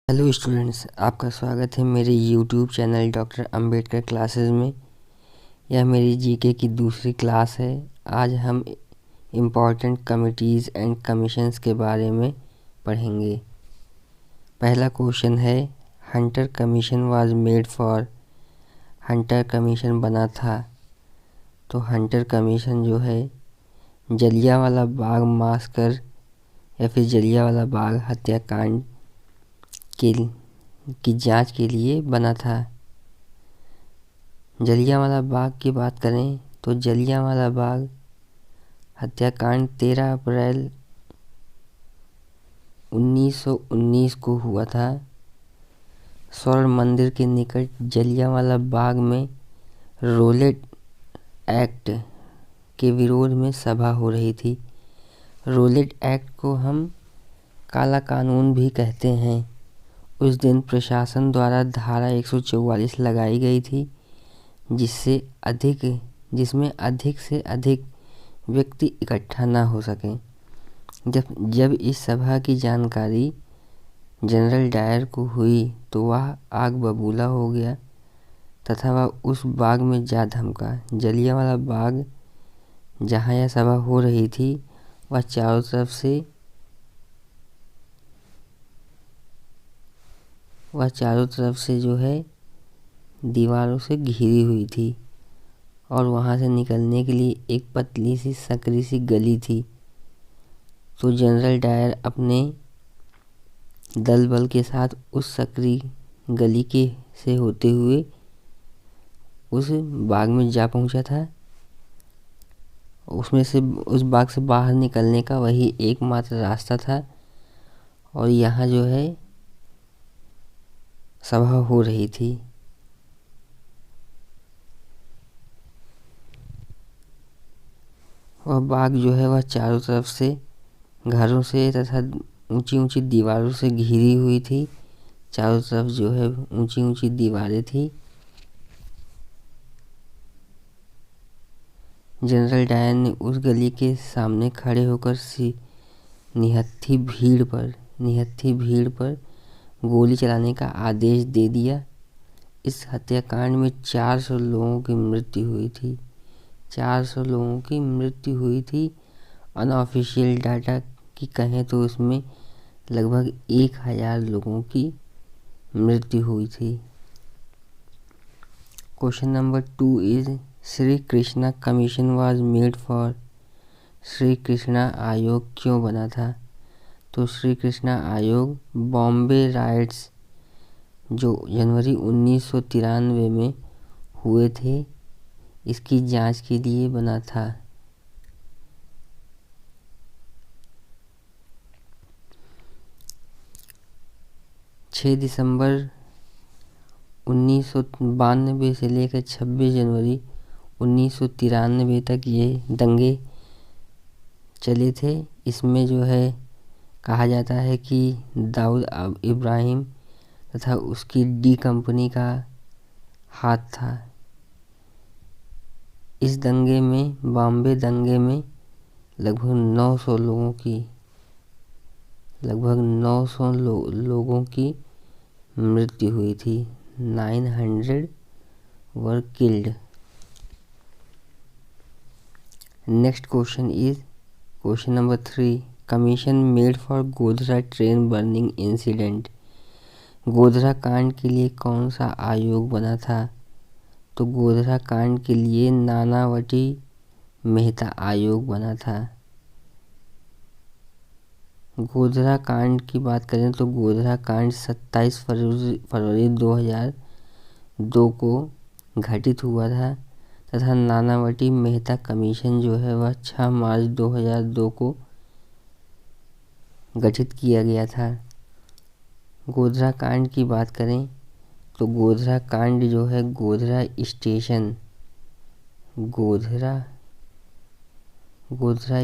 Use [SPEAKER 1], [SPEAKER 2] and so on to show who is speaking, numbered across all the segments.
[SPEAKER 1] Hello students, आपका स्वागत है मेरे YouTube channel doctor Ambedkar classes में। यह मेरी जीके की दूसरी क्लास है। आज हम इम्पॉर्टेंट कमिटीज़ एंड कमीशंस के बारे में पढ़ेंगे। पहला क्वेश्चन है, Hunter commission was made for. Hunter commission बना था, तो हंटर कमीशन जो है जलियांवाला बाग मास्कर या फिर जलियांवाला बाग हत्याकांड की जांच के लिए बना था। जलियांवाला बाग की बात करें तो जलियांवाला बाग हत्याकांड 13 अप्रैल 1919 को हुआ था। स्वर्ण मंदिर के निकट जलियांवाला बाग में रोलेट एक्ट के विरोध में सभा हो रही थी। रोलेट एक्ट को हम काला कानून भी कहते हैं। उस दिन प्रशासन द्वारा धारा 144 लगाई गई थी, जिसमें अधिक से अधिक व्यक्ति इकट्ठा न हो सकें। जब इस सभा की जानकारी जनरल डायर को हुई तो वह आग बबूला हो गया तथा वह उस बाग में जा धमका। जलियांवाला बाग जहाँ यह सभा हो रही थी वह चारों तरफ से जो है दीवारों से घिरी हुई थी और वहाँ से निकलने के लिए एक पतली सी सकरी सी गली थी। तो जनरल डायर अपने दल बल के साथ उस सकरी गली के से होते हुए उस बाग में जा पहुँचा था। उस बाग से बाहर निकलने का वही एकमात्र रास्ता था और यहाँ जो है सभा हो रही थी। वह बाग जो है वह चारों तरफ से घरों से तथा ऊंची ऊंची दीवारों से घिरी हुई थी। चारों तरफ जो है ऊंची ऊंची दीवारें थी। जनरल डायर ने उस गली के सामने खड़े होकर निहत्थी भीड़ पर गोली चलाने का आदेश दे दिया। इस हत्याकांड में 400 लोगों की मृत्यु हुई थी। 400 लोगों की मृत्यु हुई थी। अनऑफिशियल डाटा की कहें तो उसमें लगभग 1000 लोगों की मृत्यु हुई थी। Question number 2 is Shri Krishna commission was made for. Shri Krishna आयोग क्यों बना था? तो श्री कृष्णा आयोग बॉम्बे राइट्स जो जनवरी 1993 में हुए थे, इसकी जांच के लिए बना था। दिसंबर 1992 से लेकर 26 जनवरी 1993 तक ये दंगे चले थे। इसमें जो है कहा जाता है कि दाऊद इब्राहिम तथा उसकी डी कंपनी का हाथ था। इस दंगे में, बॉम्बे दंगे में लगभग 900 लोगों की मृत्यु हुई थी। 900 were killed. Next question is question number 3, commission made for Godhra train burning incident. Godhra कांड के लिए कौन सा आयोग बना था? तो गोधरा कांड के लिए नानावटी मेहता आयोग बना था। गोधरा कांड की बात करें तो गोधरा कांड 27 फरवरी 2002 को घटित हुआ था तथा नानावटी मेहता कमीशन जो है वह 6 मार्च 2002 को गठित किया गया था। गोधरा कांड की बात करें तो गोधरा कांड जो है गोधरा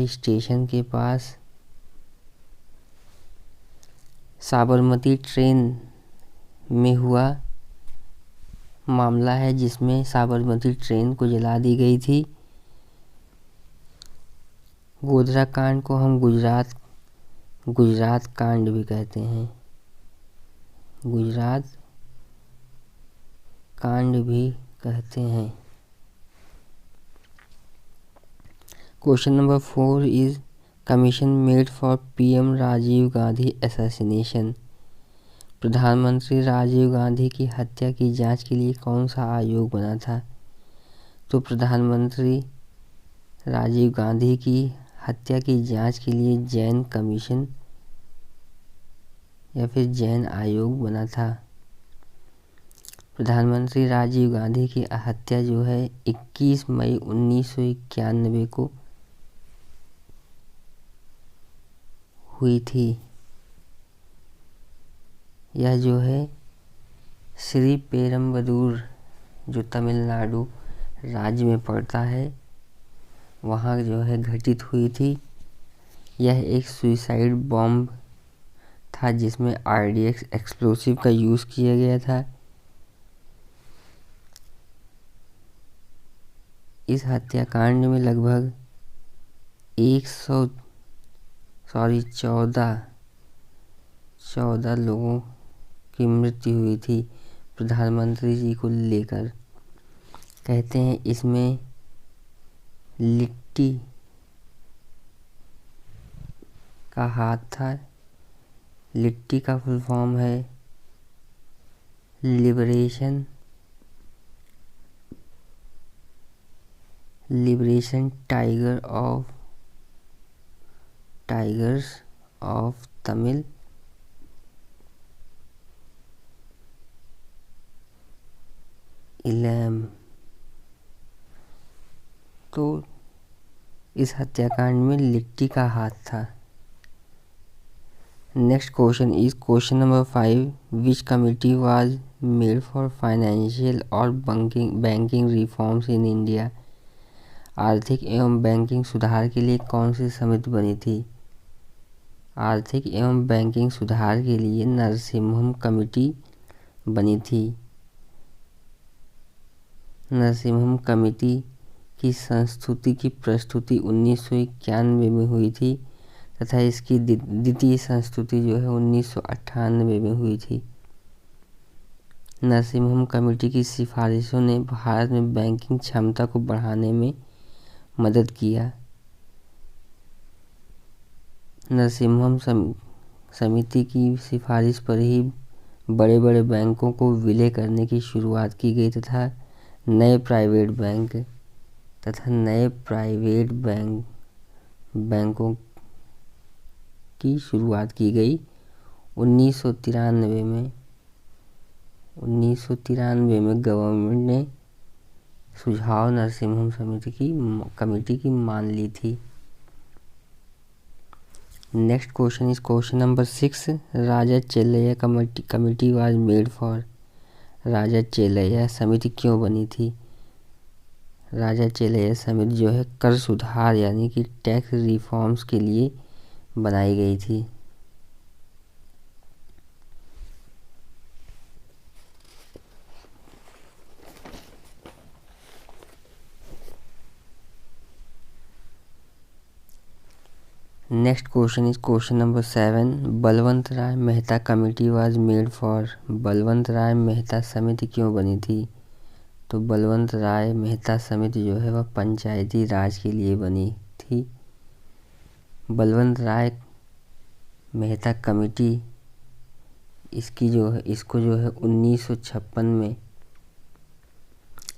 [SPEAKER 1] स्टेशन के पास साबरमती ट्रेन में हुआ मामला है, जिसमें साबरमती ट्रेन को जला दी गई थी। गोधरा कांड को हम गुजरात कांड भी कहते हैं। गुजरात कांड भी कहते हैं। Question number 4 is commission made for PM Rajiv Gandhi assassination. प्रधानमंत्री राजीव गांधी की हत्या की जांच के लिए कौन सा आयोग बना था? तो प्रधानमंत्री राजीव गांधी की हत्या की जांच के लिए जैन कमीशन या फिर जैन आयोग बना था। प्रधानमंत्री राजीव गांधी की हत्या जो है 21 मई 1991 को हुई थी। यह जो है श्री पेरम्बदूर जो तमिलनाडु राज्य में पड़ता है वहाँ जो है घटित हुई थी। यह एक सुसाइड बॉम्ब था जिसमें आरडीएक्स एक्सप्लोसिव का यूज़ किया गया था। इस हत्याकांड में लगभग 14 लोगों की मृत्यु हुई थी प्रधानमंत्री जी को लेकर। कहते हैं इसमें लिट्टी का हाथ था। लिट्टी का फुल फॉर्म है लिबरेशन टाइगर्स ऑफ तमिल इलम। तो इस हत्याकांड में लिट्टी का हाथ था। Next question is question number 5 which committee was made for financial और बैंकिंग रिफॉर्म्स इन इंडिया। आर्थिक एवं बैंकिंग सुधार के लिए कौन सी समिति बनी थी? आर्थिक एवं बैंकिंग सुधार के लिए नरसिम्हम कमेटी बनी थी। नरसिम्हम कमेटी की संस्तुति की प्रस्तुति 1991 में हुई थी तथा इसकी द्वितीय संस्तुति जो है 1998 में हुई थी। नरसिम्हम कमेटी की सिफारिशों ने भारत में बैंकिंग क्षमता को बढ़ाने में मदद किया। नरसिम्हम समिति की सिफारिश पर ही बड़े बड़े बैंकों को विलय करने की शुरुआत की गई तथा नए प्राइवेट बैंकों की शुरुआत की गई 1993 में गवर्नमेंट ने सुझाव नरसिम्हम कमेटी की मान ली थी। Next question is question number 6 Raja Chelliah committee was made for. Raja Chelliah समिति क्यों बनी थी? राजा चेल्लैया समिति जो है कर सुधार यानी कि टैक्स रिफॉर्म्स के लिए बनाई गई थी। Next question is question number 7 Balwant Rai Mehta committee was made for. Balwant Rai Mehta समिति क्यों बनी थी? तो बलवंत राय मेहता समिति जो है वह पंचायती राज के लिए बनी थी। बलवंत राय मेहता कमेटी इसको जो है 1956 में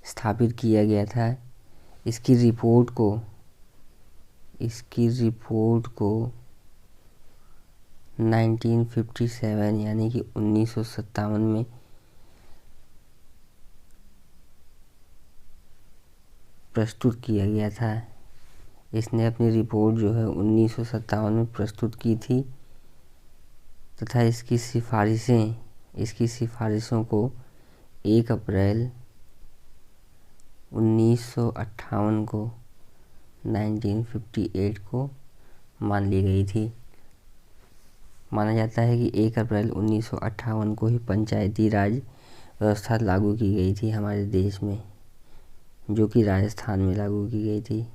[SPEAKER 1] स्थापित किया गया था। इसकी रिपोर्ट को 1957 यानी कि 1957 में प्रस्तुत किया गया था। इसने अपनी रिपोर्ट जो है 1957 में प्रस्तुत की थी तथा इसकी सिफारिशों को 1 अप्रैल 1958 को मान ली गई थी। माना जाता है कि 1 अप्रैल 1958 को ही पंचायती राज व्यवस्था लागू की गई थी हमारे देश में, जो कि राजस्थान में लागू की गई थी।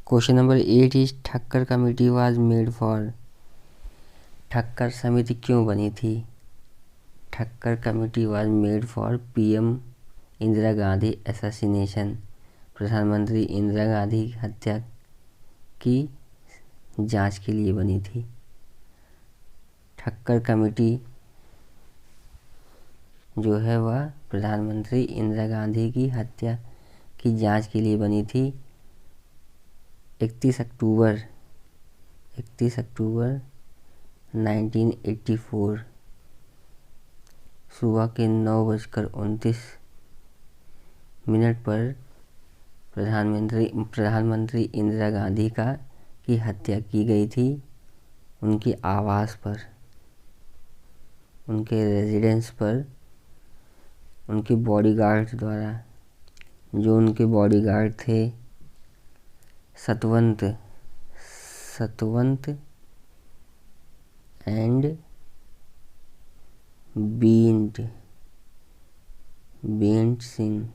[SPEAKER 1] Question number 8 is Thakkar committee was made for. Thakkar समिति क्यों बनी थी? Thakkar committee was made for PM Indira Gandhi assassination. प्रधानमंत्री इंदिरा गांधी की हत्या की जांच के लिए बनी थी। ठक्कर कमेटी जो है वह प्रधानमंत्री इंदिरा गांधी की हत्या की जांच के लिए बनी थी। 31 अक्टूबर 1984 सुबह के 9:29 पर प्रधानमंत्री इंदिरा गांधी की हत्या की गई थी उनके आवास पर, उनके रेजिडेंस पर, उनके बॉडीगार्ड द्वारा। जो उनके बॉडीगार्ड थे Satwant and bent Singh,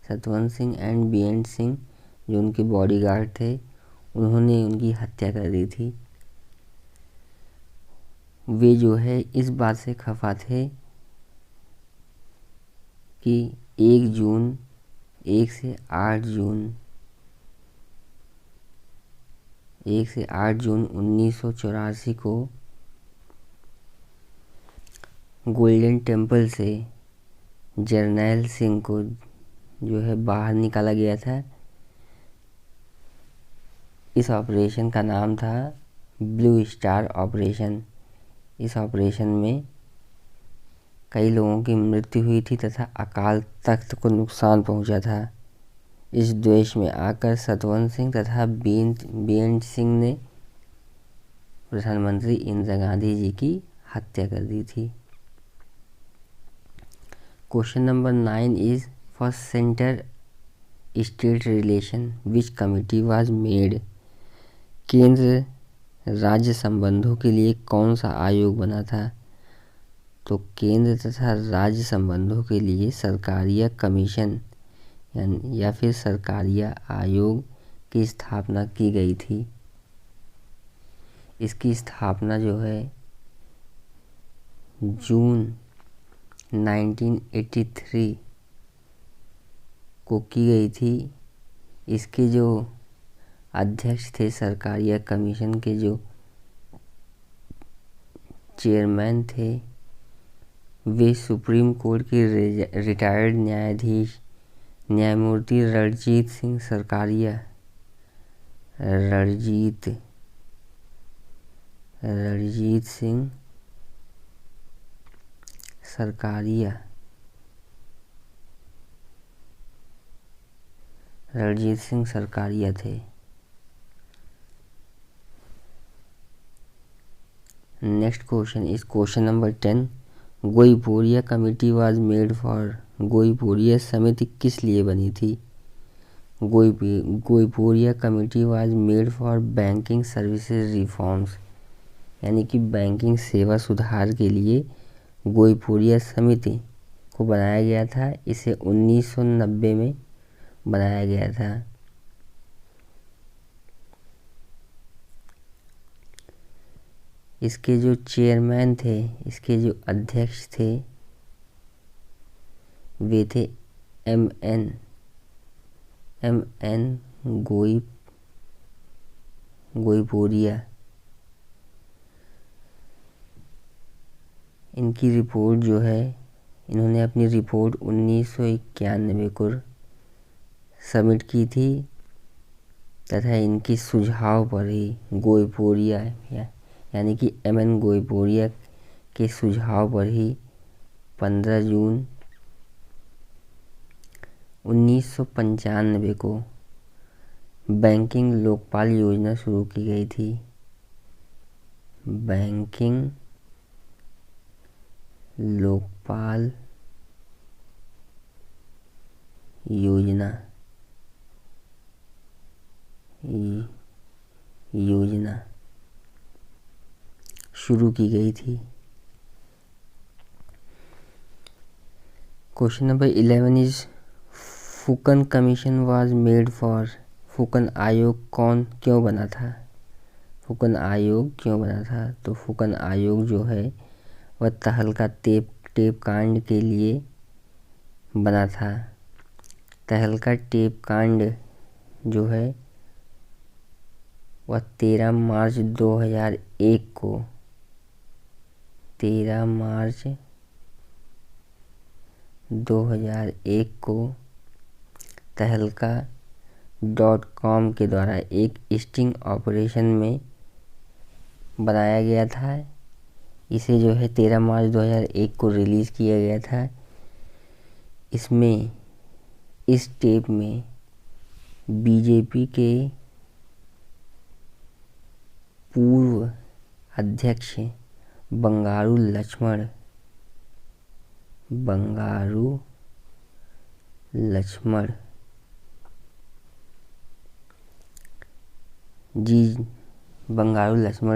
[SPEAKER 1] Satwant Singh and bent Singh जो उनके बॉडीगार्ड थे, उन्होंने उनकी हत्या कर दी थी। वे जो है इस बात से खफा थे कि 1 से 8 जून 1984 को गोल्डन टेम्पल से जर्नैल सिंह को जो है बाहर निकाला गया था। इस ऑपरेशन का नाम था ब्लू स्टार ऑपरेशन। इस ऑपरेशन में कई लोगों की मृत्यु हुई थी तथा अकाल तख्त को नुकसान पहुंचा था। इस द्वेष में आकर सतवंत सिंह तथा बेंट सिंह ने प्रधानमंत्री इंदिरा गांधी जी की हत्या कर दी थी। Question number 9 is for centre state relation which committee was made. केंद्र राज्य संबंधों के लिए कौन सा आयोग बना था? तो केंद्र तथा राज्य संबंधों के लिए सरकारिया कमीशन या फिर सरकारिया आयोग की स्थापना की गई थी। इसकी स्थापना जो है जून 1983 को की गई थी। इसके जो अध्यक्ष थे, सरकारिया कमीशन के जो चेयरमैन थे, वे सुप्रीम कोर्ट के रिटायर्ड न्यायाधीश न्यायमूर्ति रणजीत सिंह सरकारिया थे। Next question is question number 10। Goiporia committee was made for. Goiporia समिति किस लिए बनी थी? Goiporia committee was made for banking services reforms, यानी कि बैंकिंग सेवा सुधार के लिए गोईपुरिया समिति को बनाया गया था। इसे 1990 में बनाया गया था। इसके जो चेयरमैन थे, इसके जो अध्यक्ष थे, वे थे एम एन गोईपुरिया। इनकी रिपोर्ट जो है, इन्होंने अपनी रिपोर्ट 1991 को सबमिट की थी तथा इनकी सुझाव पर ही गोईपुरिया यानी कि एम.एन. गोईपुरिया के सुझाव पर ही 15 जून 1995 को बैंकिंग लोकपाल योजना शुरू की गई थी। बैंकिंग लोकपाल योजना शुरू की गई थी। Question number 11 is Phukan commission was made for. Phukan आयोग क्यों बना था? फुकन आयोग क्यों बना था? तो फुकन आयोग जो है वह तहलका टेप कांड के लिए बना था। तहलका टेप कांड जो है वह 13 मार्च 2001 को 13 मार्च 2001 को तहलका.com के द्वारा एक स्टिंग ऑपरेशन में बनाया गया था। इसे जो है 13 मार्च 2001 को रिलीज़ किया गया था। इस टेप में बीजेपी के पूर्व अध्यक्ष बंगारू लक्ष्मण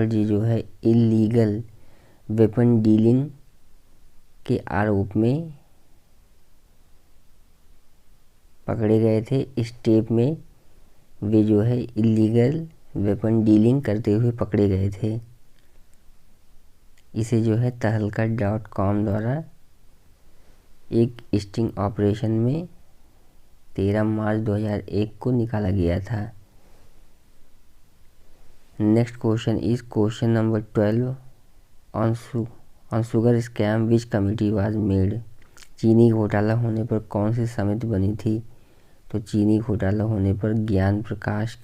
[SPEAKER 1] जी जो है इलीगल वेपन डीलिंग के आरोप में पकड़े गए थे। इस टेप में वे जो है इलीगल वेपन डीलिंग करते हुए पकड़े गए थे। इसे जो है तहलका.com द्वारा एक स्टिंग ऑपरेशन में 13 मार्च 2001 को निकाला गया था। Next question is question number 12 on sugar scam which committee was made. चीनी घोटाला होने पर कौन सी समिति बनी थी? तो चीनी घोटाला होने पर ज्ञान प्रकाश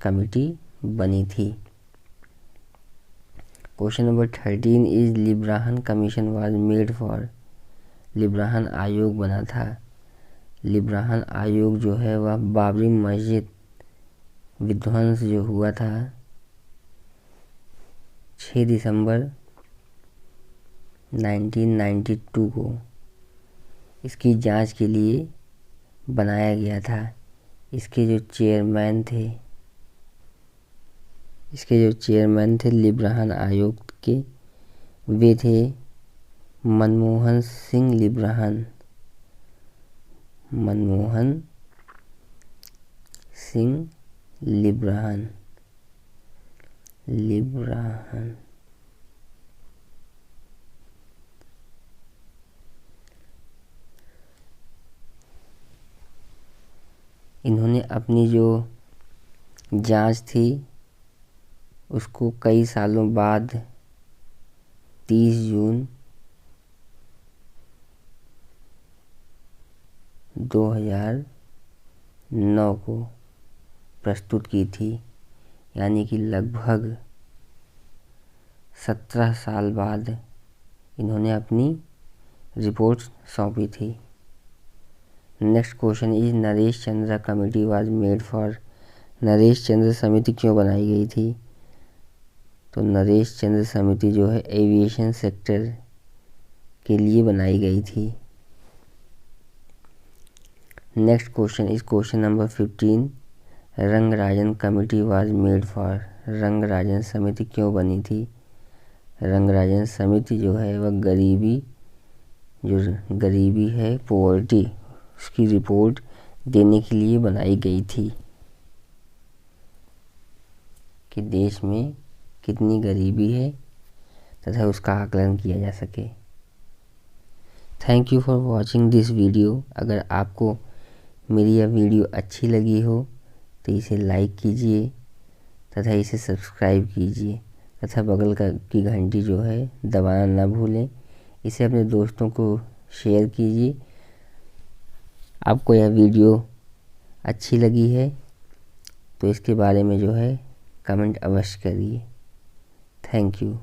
[SPEAKER 1] कमेटी बनी थी। Question number 13 is Liberhan commission was made for. Liberhan आयोग बना था। लिब्राहन आयोग जो है वह बाबरी मस्जिद विध्वंस जो हुआ था 6 दिसंबर 1992 को, इसकी जांच के लिए बनाया गया था। इसके जो चेयरमैन थे लिब्राहन आयोग के, वे थे मनमोहन सिंह लिब्राहन। इन्होंने अपनी जो जांच थी उसको कई सालों बाद 30 जून 2009 को प्रस्तुत की थी, यानी कि लगभग 17 साल बाद इन्होंने अपनी रिपोर्ट सौंपी थी। Next question is Naresh Chandra committee was made for. Naresh Chandra समिति क्यों बनाई गई थी? तो नरेश चंद्र समिति जो है एविएशन सेक्टर के लिए बनाई गई थी। Next question is question number 15 Rangarajan committee was made for. Rangarajan समिति क्यों बनी थी? रंगराजन समिति जो है वह गरीबी है, पॉवर्टी, उसकी रिपोर्ट देने के लिए बनाई गई थी कि देश में कितनी गरीबी है तथा उसका आकलन किया जा सके। Thank you for watching this video. अगर आपको मेरी यह वीडियो अच्छी लगी हो तो इसे लाइक कीजिए तथा इसे सब्सक्राइब कीजिए तथा बगल की घंटी जो है दबाना ना भूलें। इसे अपने दोस्तों को शेयर कीजिए। आपको यह वीडियो अच्छी लगी है तो इसके बारे में जो है कमेंट अवश्य करिए। Thank you.